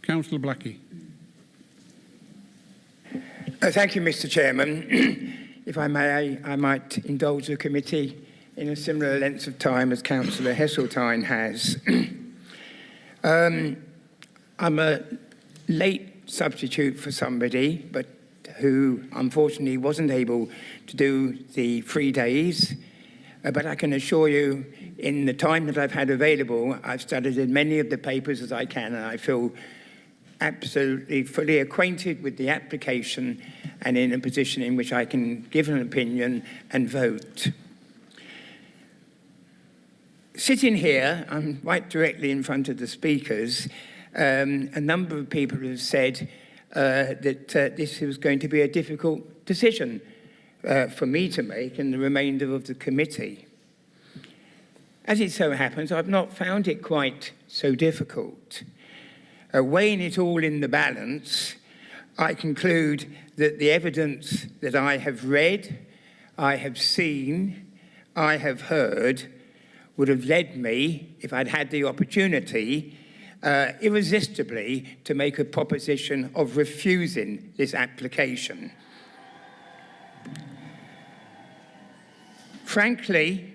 Councillor Blackie. Thank you, Mr. Chairman. If I may, I might indulge the committee in a similar length of time as Councillor Heseltine has. I'm a late substitute for somebody, but who unfortunately wasn't able to do the 3 days. But I can assure you, in the time that I've had available, I've studied as many of the papers as I can, and I feel absolutely fully acquainted with the application and in a position in which I can give an opinion and vote. Sitting here, I'm right directly in front of the speakers. A number of people have said that this was going to be a difficult decision for me to make and the remainder of the committee. As it so happens, I've not found it quite so difficult. Weighing it all in the balance, I conclude that the evidence that I have read, I have seen, I have heard, would have led me, if I'd had the opportunity, irresistibly to make a proposition of refusing this application. Frankly,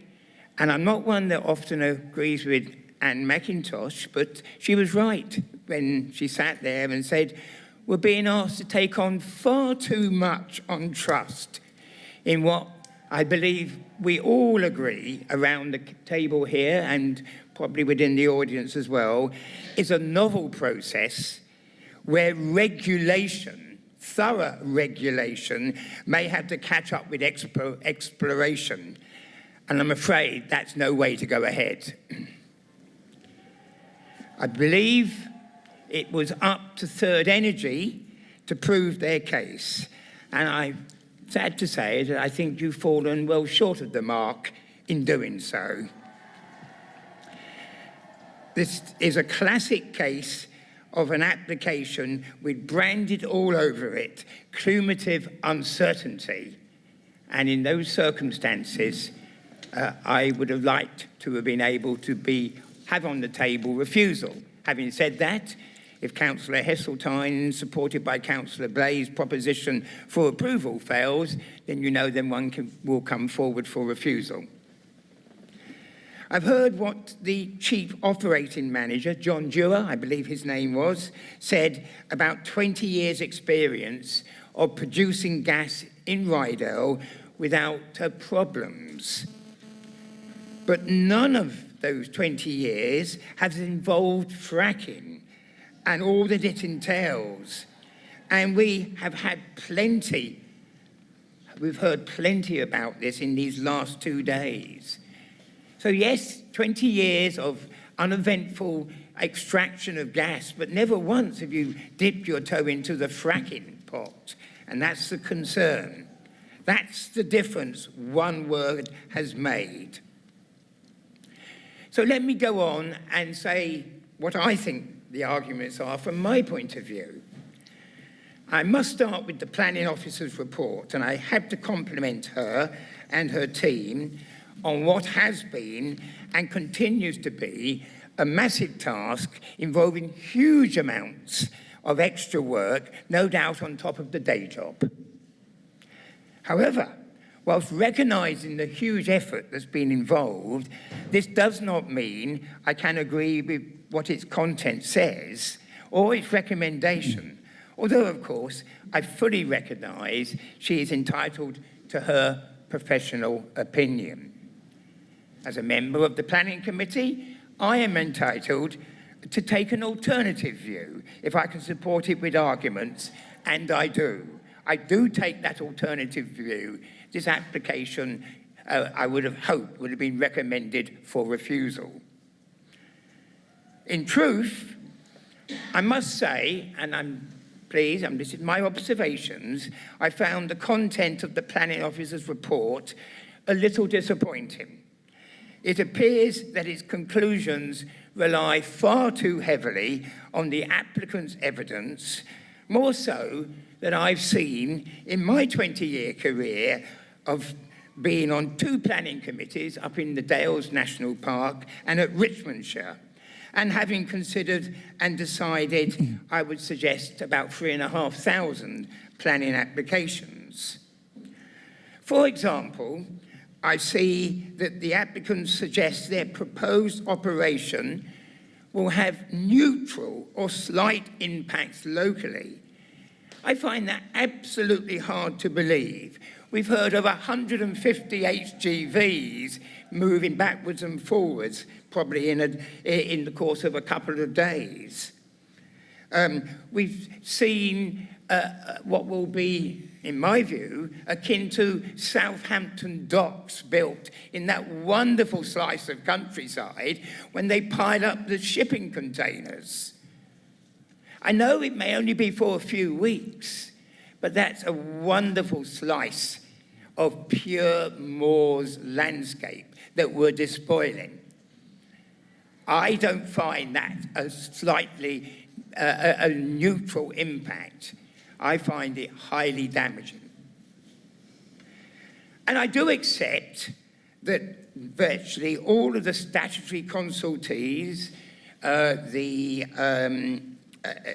and I'm not one that often agrees with Anne McIntosh, but she was right when she sat there and said, we're being asked to take on far too much on trust in what I believe we all agree around the table here and probably within the audience as well, is a novel process where regulation, thorough regulation, may have to catch up with exploration. And I'm afraid that's no way to go ahead. I believe it was up to Third Energy to prove their case. And I'm sad to say that I think you've fallen well short of the mark in doing so. This is a classic case of an application with branded all over it, cumulative uncertainty. And in those circumstances, I would have liked to have been able to have on the table refusal. Having said that, if Councillor Heseltine, supported by Councillor Blaze, proposition for approval fails, then you know then will come forward for refusal. I've heard what the Chief Operating Manager, John Dewar, I believe his name was, said about 20 years' experience of producing gas in Rydell without problems. But none of those 20 years has involved fracking and all that it entails. And we have had plenty, we've heard plenty about this in these last 2 days. So yes, 20 years of uneventful extraction of gas, but never once have you dipped your toe into the fracking pot. And that's the concern. That's the difference one word has made. So let me go on and say what I think the arguments are from my point of view. I must start with the planning officer's report, and I have to compliment her and her team on what has been and continues to be a massive task involving huge amounts of extra work, no doubt on top of the day job. However, whilst recognising the huge effort that's been involved, this does not mean I can agree with what its content says or its recommendation, although, of course, I fully recognise she is entitled to her professional opinion. As a member of the Planning Committee, I am entitled to take an alternative view if I can support it with arguments, and I do. I do take that alternative view. This application, I would have hoped, would have been recommended for refusal. In truth, I must say, and I'm pleased, this is my observations, I found the content of the planning officer's report a little disappointing. It appears that its conclusions rely far too heavily on the applicant's evidence, more so than I've seen in my 20-year career of being on 2 planning committees up in the Dales National Park and at Richmondshire. And having considered and decided, I would suggest about 3,500 planning applications. For example, I see that the applicants suggest their proposed operation will have neutral or slight impacts locally. I find that absolutely hard to believe. We've heard of 150 HGVs moving backwards and forwards, probably in the course of a couple of days. We've seen what will be, in my view, akin to Southampton docks built in that wonderful slice of countryside when they pile up the shipping containers. I know it may only be for a few weeks, but that's a wonderful slice of pure moors landscape that we're despoiling. I don't find that a slightly a neutral impact. I find it highly damaging. And I do accept that virtually all of the statutory consultees, the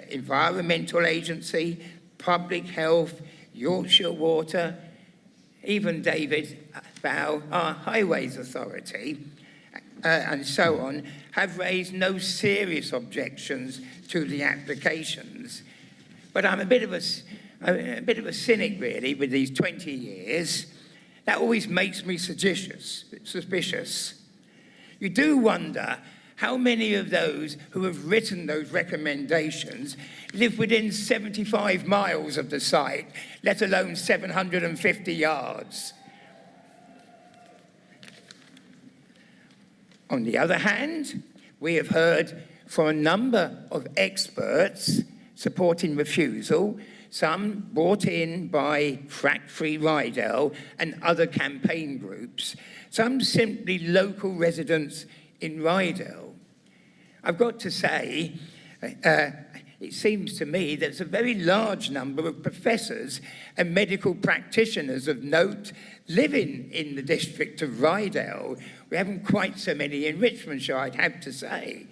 Environmental Agency, Public Health, Yorkshire Water, even David Bow, our Highways Authority, and so on, have raised no serious objections to the applications. But I'm a bit of a cynic, really, with these 20 years. That always makes me suspicious. You do wonder how many of those who have written those recommendations live within 75 miles of the site, let alone 750 yards. On the other hand, we have heard from a number of experts supporting refusal, some brought in by Frack Free Rydell and other campaign groups, some simply local residents in Rydell. I've got to say, it seems to me there's a very large number of professors and medical practitioners of note living in the district of Rydell. We haven't quite so many in Richmondshire, I'd have to say.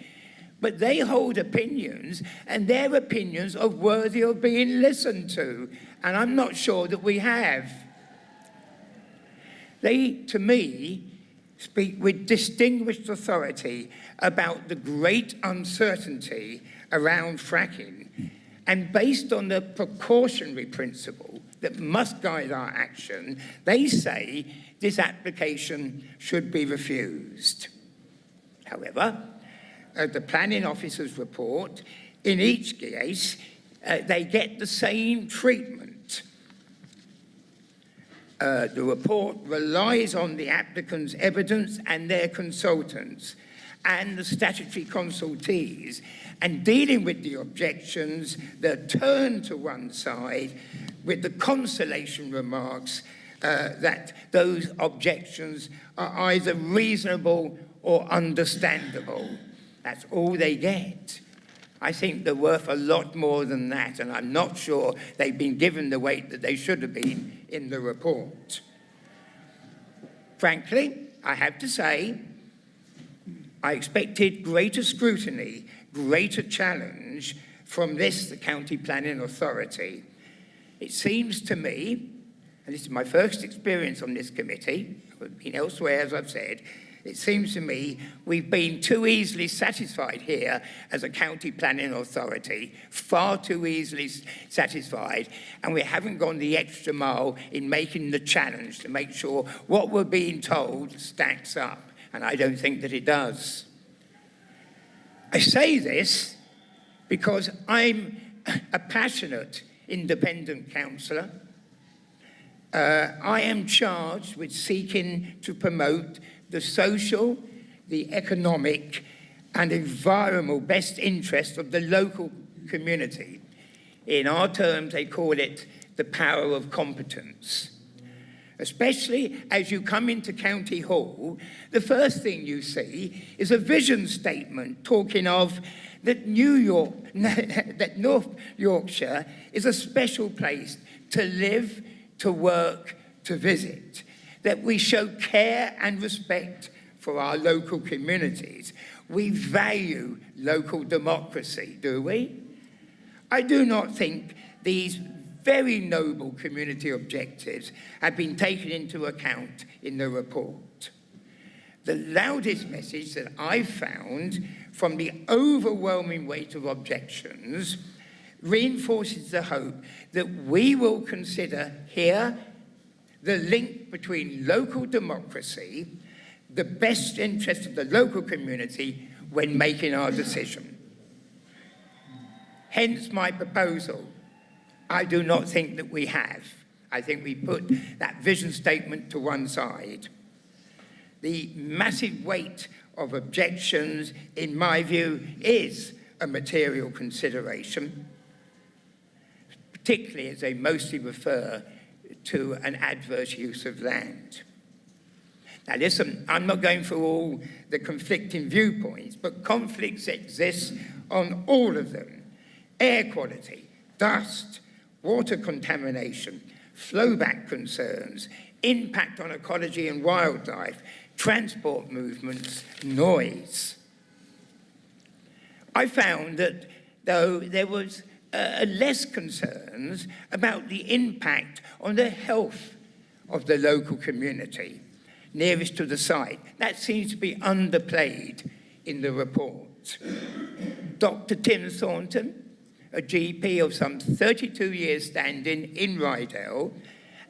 But they hold opinions, and their opinions are worthy of being listened to, and I'm not sure that we have. They, to me, speak with distinguished authority about the great uncertainty around fracking, and based on the precautionary principle that must guide our action, they say this application should be refused. However, the planning officer's report, in each case, they get the same treatment. The report relies on the applicant's evidence and their consultants and the statutory consultees, and dealing with the objections, they're turned to one side with the consolation remarks that those objections are either reasonable or understandable. That's all they get. I think they're worth a lot more than that, and I'm not sure they've been given the weight that they should have been in the report. Frankly, I have to say, I expected greater scrutiny, greater challenge from this, the County Planning Authority. It seems to me, and this is my first experience on this committee, I've been elsewhere, as I've said, it seems to me we've been too easily satisfied here as a county planning authority, far too easily satisfied, and we haven't gone the extra mile in making the challenge to make sure what we're being told stacks up, and I don't think that it does. I say this because I'm a passionate independent councillor. I am charged with seeking to promote the social, the economic, and environmental best interest of the local community. In our terms, they call it the power of competence. Especially as you come into County Hall, the first thing you see is a vision statement talking of that that North Yorkshire is a special place to live, to work, to visit, that we show care and respect for our local communities. We value local democracy, do we? I do not think these very noble community objectives have been taken into account in the report. The loudest message that I've found from the overwhelming weight of objections reinforces the hope that we will consider here the link between local democracy, the best interest of the local community when making our decision. Hence my proposal. I do not think that we have. I think we put that vision statement to one side. The massive weight of objections, in my view, is a material consideration, particularly as they mostly refer to an adverse use of land. Now listen, I'm not going through all the conflicting viewpoints, but conflicts exist on all of them. Air quality, dust, water contamination, flowback concerns, impact on ecology and wildlife, transport movements, noise. I found that though there was less concerns about the impact on the health of the local community nearest to the site. That seems to be underplayed in the report. Dr. Tim Thornton, a GP of some 32 years standing in Rydell,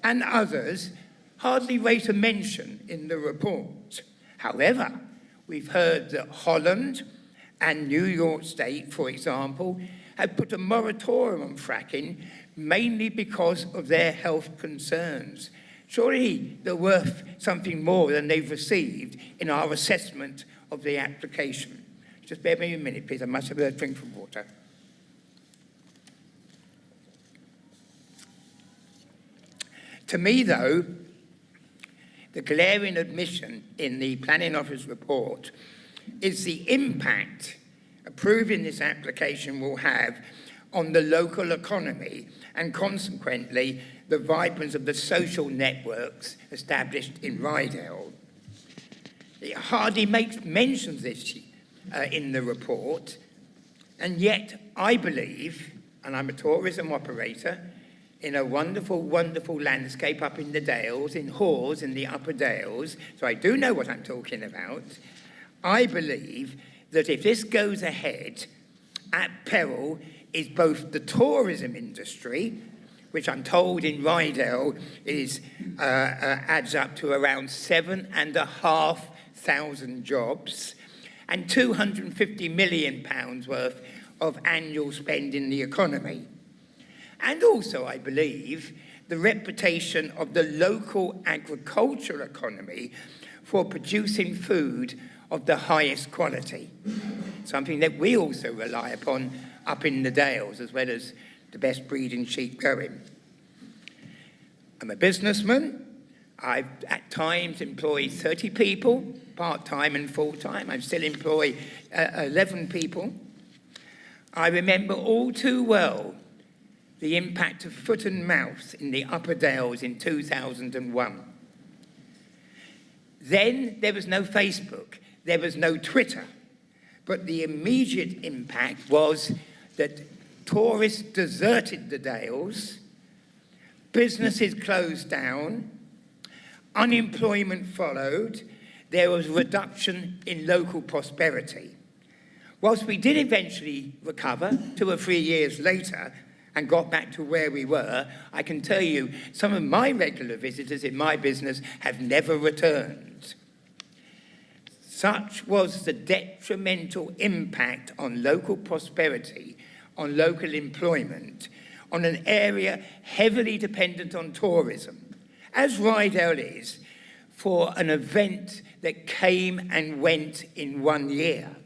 and others hardly rate a mention in the report. However, we've heard that Holland and New York State, for example, have put a moratorium on fracking mainly because of their health concerns. Surely they're worth something more than they've received in our assessment of the application. Just bear with me a minute, please. I must have a drink of water. To me, though, the glaring admission in the Planning Office report is the impact approving this application will have on the local economy and consequently the vibrance of the social networks established in Rydell. It hardly makes mention of this in the report, and yet I believe, and I'm a tourism operator, in a wonderful, wonderful landscape up in the Dales, in Hawes in the Upper Dales, so I do know what I'm talking about. I believe that if this goes ahead, at peril is both the tourism industry, which I'm told in Rydell is adds up to around 7,500 jobs, and £250 million worth of annual spend in the economy. And also, I believe, the reputation of the local agricultural economy for producing food of the highest quality, something that we also rely upon up in the Dales, as well as the best breeding sheep going. I'm a businessman. I've at times employed 30 people, part-time and full-time. I still employ 11 people. I remember all too well the impact of foot and mouth in the Upper Dales in 2001. Then there was no Facebook, there was no Twitter, but the immediate impact was that tourists deserted the Dales, businesses closed down, unemployment followed, there was a reduction in local prosperity. Whilst we did eventually recover 2 or 3 years later and got back to where we were, I can tell you some of my regular visitors in my business have never returned. Such was the detrimental impact on local prosperity, on local employment, on an area heavily dependent on tourism, as Rydell is, for an event that came and went in 1 year.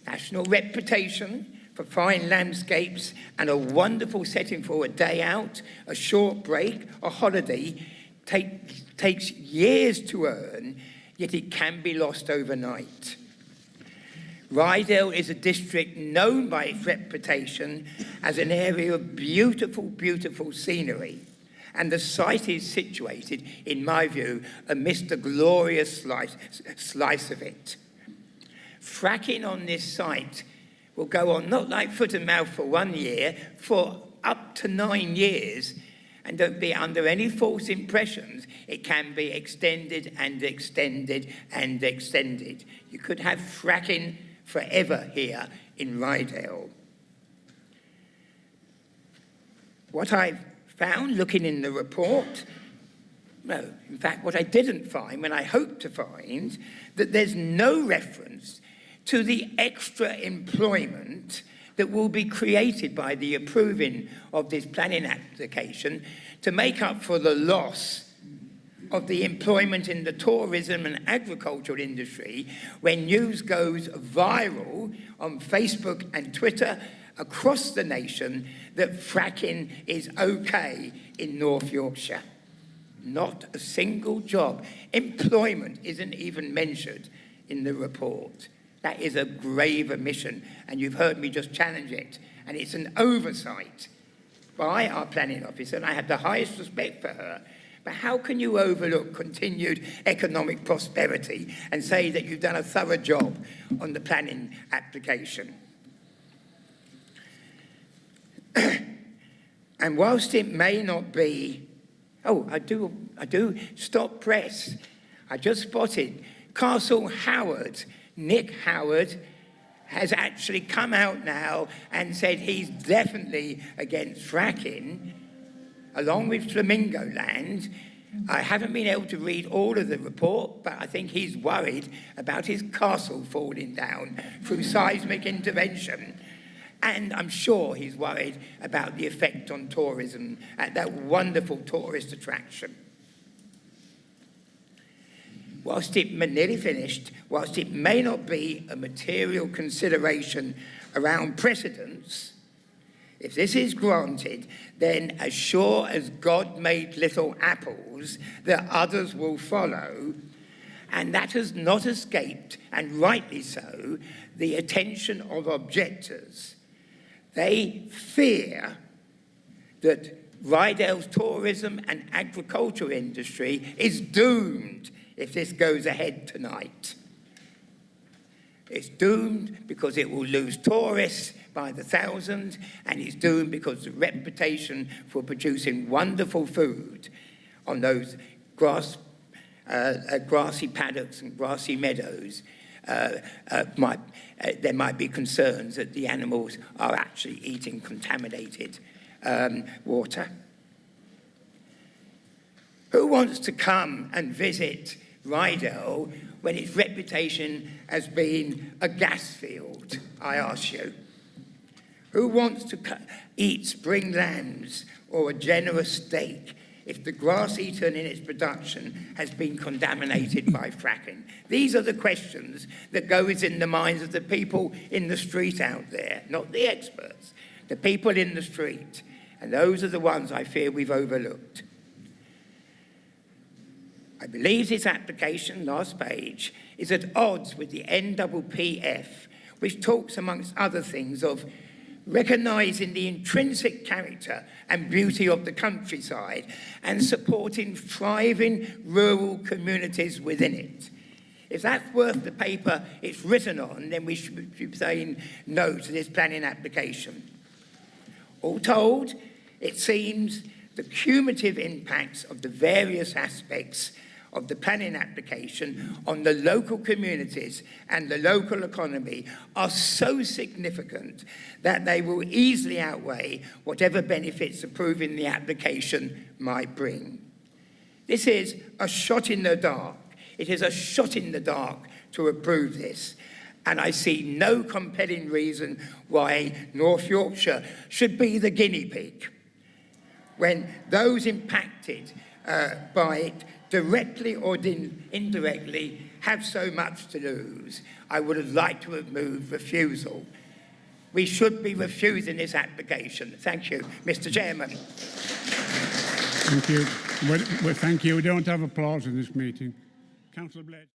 National reputation for fine landscapes and a wonderful setting for a day out, a short break, a holiday, takes years to earn, yet it can be lost overnight. Rydell is a district known by its reputation as an area of beautiful, beautiful scenery, and the site is situated, in my view, amidst a glorious slice of it. fracking on this site will go on not like foot and mouth for 1 year, for up to 9 years. And don't be under any false impressions. It can be extended and extended and extended. You could have fracking forever here in Rydell. What I've found looking in the report, no, in fact, what I didn't find, when I hoped to find, that there's no reference to the extra employment that will be created by the approving of this planning application to make up for the loss of the employment in the tourism and agricultural industry when news goes viral on Facebook and Twitter across the nation that fracking is okay in North Yorkshire. Not a single job. Employment isn't even mentioned in the report. That is a grave omission, and you've heard me just challenge it. And it's an oversight by our planning officer, and I have the highest respect for her. But how can you overlook continued economic prosperity and say that you've done a thorough job on the planning application? And whilst it may not be, I do stop press. I just spotted Castle Howard, Nick Howard, has actually come out now and said he's definitely against fracking, along with Flamingo Land. I haven't been able to read all of the report, but I think he's worried about his castle falling down through seismic intervention. And I'm sure he's worried about the effect on tourism at that wonderful tourist attraction. Whilst it may not be a material consideration around precedence, if this is granted, then as sure as God made little apples, that others will follow, and that has not escaped, and rightly so, the attention of objectors. They fear that Rydell's tourism and agricultural industry is doomed if this goes ahead tonight. It's doomed because it will lose tourists by the thousands, and it's doomed because the reputation for producing wonderful food on those grassy paddocks and grassy meadows, there might be concerns that the animals are actually eating contaminated water. Who wants to come and visit Rydell when its reputation has been a gas field, I ask you? Who wants to eat spring lambs or a generous steak if the grass eaten in its production has been contaminated by fracking? These are the questions that goes in the minds of the people in the street out there, not the experts, the people in the street. And those are the ones I fear we've overlooked. I believe this application, last page, is at odds with the NPPF, which talks, amongst other things, of recognising the intrinsic character and beauty of the countryside and supporting thriving rural communities within it. If that's worth the paper it's written on, then we should be saying no to this planning application. All told, it seems the cumulative impacts of the various aspects of the planning application on the local communities and the local economy are so significant that they will easily outweigh whatever benefits approving the application might bring. This is a shot in the dark. It is a shot in the dark to approve this, and I see no compelling reason why North Yorkshire should be the guinea pig when those impacted by it, directly or indirectly, have so much to lose. I would have liked to have moved refusal. We should be refusing this application. Thank you, Mr. Chairman. Thank you. Well, thank you. We don't have applause in this meeting. Councillor Blake.